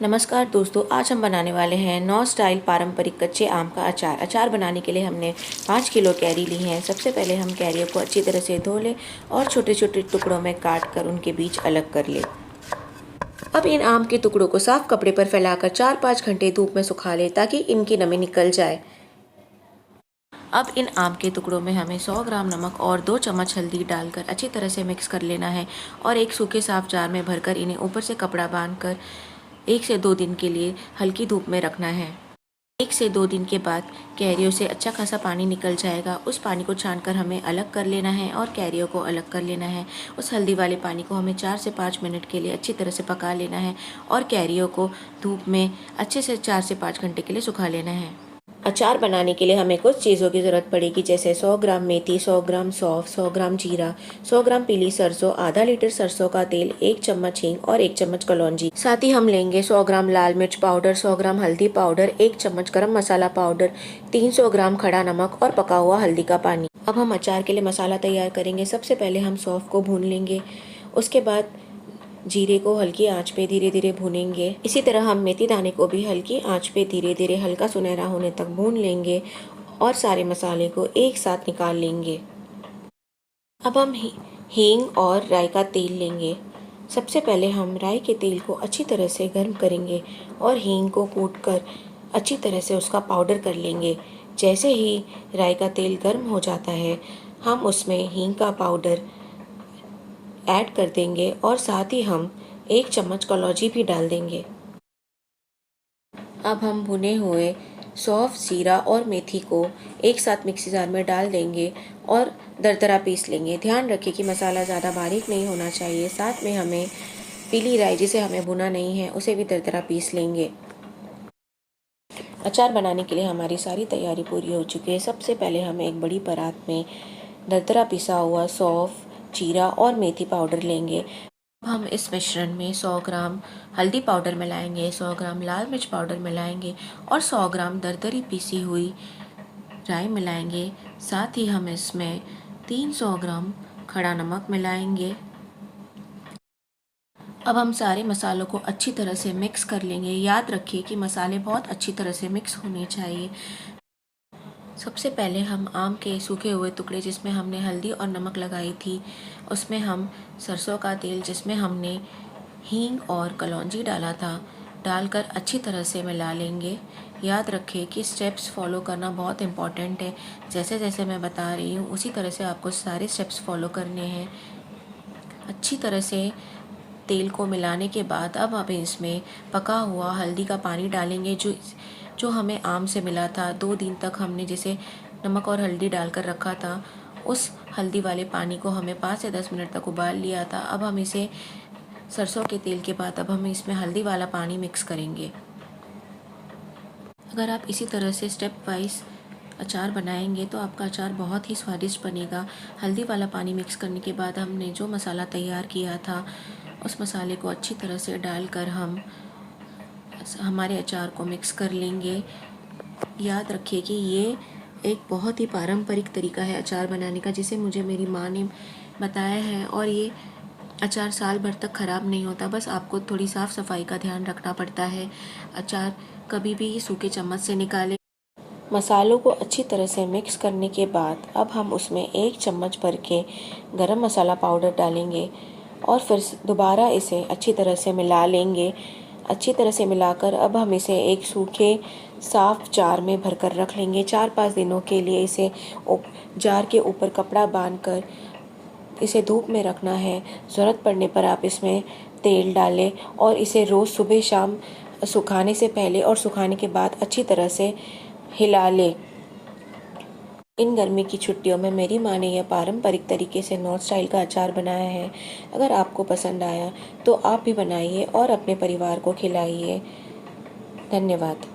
नमस्कार दोस्तों, आज हम बनाने वाले हैं नौ स्टाइल पारंपरिक कच्चे आम का अचार। अचार बनाने के लिए हमने 5 किलो कैरी ली है। सबसे पहले हम कैरियों को अच्छी तरह से धो लें और छोटे छोटे टुकड़ों में काट कर उनके बीज अलग कर लें। अब इन आम के टुकड़ों को साफ कपड़े पर फैलाकर 4-5 घंटे धूप में सुखा लें ताकि इनकी नमी निकल जाए। अब इन आम के टुकड़ों में हमें 100 ग्राम नमक और 2 चम्मच हल्दी डालकर अच्छी तरह से मिक्स कर लेना है और एक सूखे साफ जार में भरकर इन्हें ऊपर से कपड़ा बांधकर 1 से 2 दिन के लिए हल्की धूप में रखना है। 1 से 2 दिन के बाद कैरियों से अच्छा खासा पानी निकल जाएगा। उस पानी को छानकर हमें अलग कर लेना है और कैरियों को अलग कर लेना है। उस हल्दी वाले पानी को हमें 4 से 5 मिनट के लिए अच्छी तरह से पका लेना है और कैरियों को धूप में अच्छे से 4 से 5 घंटे के लिए सुखा लेना है। अचार बनाने के लिए हमें कुछ चीज़ों की ज़रूरत पड़ेगी, जैसे 100 ग्राम मेथी, 100 ग्राम सौंफ, 100 ग्राम जीरा, 100 ग्राम पीली सरसों, आधा लीटर सरसों का तेल, 1 चम्मच हींग और 1 चम्मच कलौंजी। साथ ही हम लेंगे 100 ग्राम लाल मिर्च पाउडर, 100 ग्राम हल्दी पाउडर, 1 चम्मच गरम मसाला पाउडर, 300 ग्राम खड़ा नमक और पका हुआ हल्दी का पानी। अब हम अचार के लिए मसाला तैयार करेंगे। सबसे पहले हम सौंफ को भून लेंगे, उसके बाद जीरे को हल्की आंच पे धीरे धीरे भूनेंगे। इसी तरह हम मेथी दाने को भी हल्की आंच पे धीरे धीरे हल्का सुनहरा होने तक भून लेंगे और सारे मसाले को एक साथ निकाल लेंगे। अब हम हींग और राई का तेल लेंगे। सबसे पहले हम राई के तेल को अच्छी तरह से गर्म करेंगे और हींग को कूटकर अच्छी तरह से उसका पाउडर कर लेंगे। जैसे ही राई का तेल गर्म हो जाता है, हम उसमें हींग का पाउडर ऐड कर देंगे और साथ ही हम 1 चम्मच कलौंजी भी डाल देंगे। अब हम भुने हुए सौंफ, जीरा और मेथी को एक साथ मिक्सी जार में डाल देंगे और दरदरा पीस लेंगे। ध्यान रखें कि मसाला ज़्यादा बारीक नहीं होना चाहिए। साथ में हमें पीली राई, जिसे हमें भुना नहीं है, उसे भी दरदरा पीस लेंगे। अचार बनाने के लिए हमारी सारी तैयारी पूरी हो चुकी है। सबसे पहले हम एक बड़ी परात में दरदरा पिसा हुआ सौंफ, जीरा और मेथी पाउडर लेंगे। हम इस मिश्रण में 100 ग्राम हल्दी पाउडर मिलाएंगे, 100 ग्राम लाल मिर्च पाउडर मिलाएंगे और 100 ग्राम दरदरी पीसी हुई राई मिलाएंगे। साथ ही हम इसमें 300 ग्राम खड़ा नमक मिलाएंगे। अब हम सारे मसालों को अच्छी तरह से मिक्स कर लेंगे। याद रखिए कि मसाले बहुत अच्छी तरह से मिक्स होने चाहिए। सबसे पहले हम आम के सूखे हुए टुकड़े, जिसमें हमने हल्दी और नमक लगाई थी, उसमें हम सरसों का तेल, जिसमें हमने हींग और कलौंजी डाला था, डालकर अच्छी तरह से मिला लेंगे। याद रखें कि स्टेप्स फॉलो करना बहुत इम्पॉर्टेंट है। जैसे जैसे मैं बता रही हूँ उसी तरह से आपको सारे स्टेप्स फॉलो करने हैं। अच्छी तरह से तेल को मिलाने के बाद अब हम इसमें पका हुआ हल्दी का पानी डालेंगे, जो हमें आम से मिला था। 2 दिन तक हमने जिसे नमक और हल्दी डालकर रखा था, उस हल्दी वाले पानी को हमें 5 से 10 मिनट तक उबाल लिया था। अब हम इसे सरसों के तेल के बाद अब हम इसमें हल्दी वाला पानी मिक्स करेंगे। अगर आप इसी तरह से स्टेप वाइज अचार बनाएंगे तो आपका अचार बहुत ही स्वादिष्ट बनेगा। हल्दी वाला पानी मिक्स करने के बाद हमने जो मसाला तैयार किया था, उस मसाले को अच्छी तरह से डालकर हम हमारे अचार को मिक्स कर लेंगे। याद रखिए कि ये एक बहुत ही पारंपरिक तरीका है अचार बनाने का, जिसे मुझे मेरी माँ ने बताया है, और ये अचार साल भर तक ख़राब नहीं होता। बस आपको थोड़ी साफ़ सफाई का ध्यान रखना पड़ता है। अचार कभी भी सूखे चम्मच से निकालें। मसालों को अच्छी तरह से मिक्स करने के बाद अब हम उसमें 1 चम्मच भर के गरम मसाला पाउडर डालेंगे और फिर दोबारा इसे अच्छी तरह से मिला लेंगे। अच्छी तरह से मिलाकर अब हम इसे एक सूखे साफ जार में भरकर रख लेंगे। 4-5 दिनों के लिए इसे जार के ऊपर कपड़ा बांधकर इसे धूप में रखना है। ज़रूरत पड़ने पर आप इसमें तेल डालें और इसे रोज़ सुबह शाम सुखाने से पहले और सुखाने के बाद अच्छी तरह से हिला लें। इन गर्मी की छुट्टियों में मेरी माँ ने यह पारंपरिक तरीके से नॉर्थ स्टाइल का अचार बनाया है। अगर आपको पसंद आया तो आप भी बनाइए और अपने परिवार को खिलाइए। धन्यवाद।